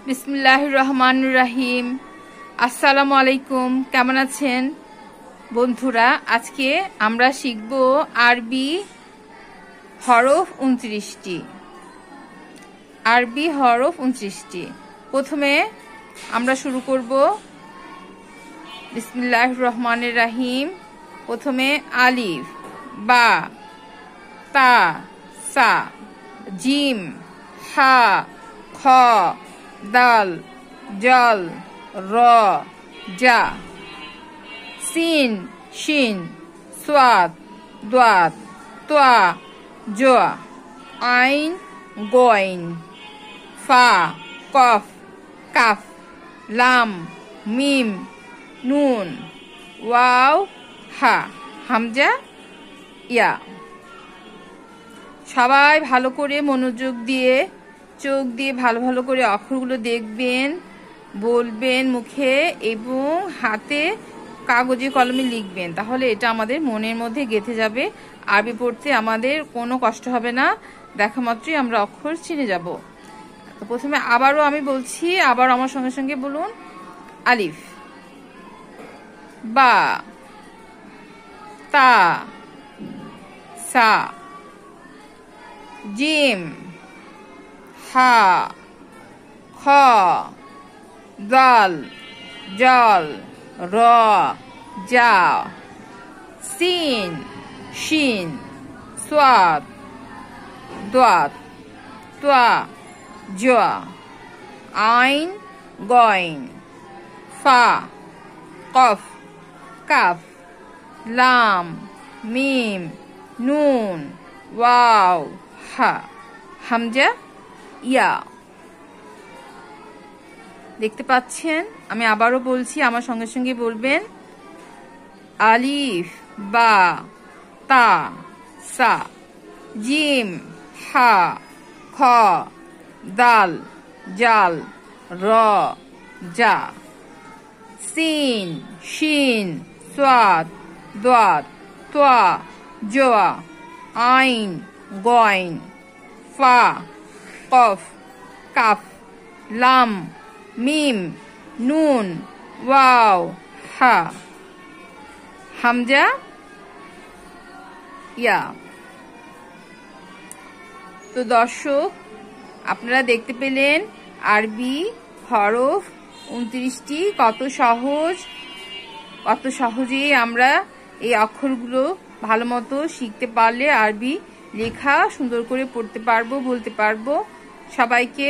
বিসমিল্লাহির রহমানির রহিম। আসসালামু আলাইকুম। কেমন আছেন বন্ধুরা? আজকে আমরা শিখব আরবি হরফ 29টি। আরবি হরফ 29টি। প্রথমে আমরা শুরু করব বিসমিল্লাহির রহমানির রহিম। প্রথমে আলিফ, বা, তা, সা, জিম, হা, খ, দাল, জল, র, জা, সিন, শিন, সাদ, দাদ, তা, জা, আইন, গইন, ফা, কফ, কাফ, লাম, মিম, নুন, ওয়াও, হা, হামজা, ইয়া। সবাই ভালো করে মনোযোগ দিয়ে চোখ দিয়ে ভালো ভালো করে অক্ষরগুলো দেখবেন, বলবেন মুখে এবং হাতে কাগজে কলমে লিখবেন। তাহলে এটা আমাদের মনের মধ্যে গেঁথে যাবে। আরবি পড়তে আমাদের কোনো কষ্ট হবে না, দেখা মাত্রই আমরা অক্ষর চিনে যাব। তো প্রথমে আবারও আমি বলছি, আবার আমার সঙ্গে সঙ্গে বলুন। আলিফ, বা, তা, সা, জিম, হা, খ, দাল, জল, র, জা, সিন, শিন, সাদ, দাদ, তা, জা, আইন, গইন, ফা, কফ, কাফ, লাম, মিম, নুন, ওয়াও, হা, হামজা, ইয়া। দেখতে পাচ্ছেন? আমি আবারও বলছি, আমার সঙ্গে সঙ্গে বলবেন। আলিফ, বা, তা, সা, জিম, হা, খ, দাল, জাল, র, জা, সিন, শিন, সাদ, দাদ, তা, জা, আইন, গইন, ফা, কফ, কাফ, লাম, মিম, নুন, ওয়াও, হা, হামজা, ইয়া। তো দর্শক, আপনারা দেখতে পেলেন আরবি হরফ 29টি কত সহজ, কত সহজেই আমরা এই অক্ষরগুলো ভালো মতো শিখতে পারলে আরবি লেখা সুন্দর করে পড়তে পারবো, বলতে পারবো। সবাইকে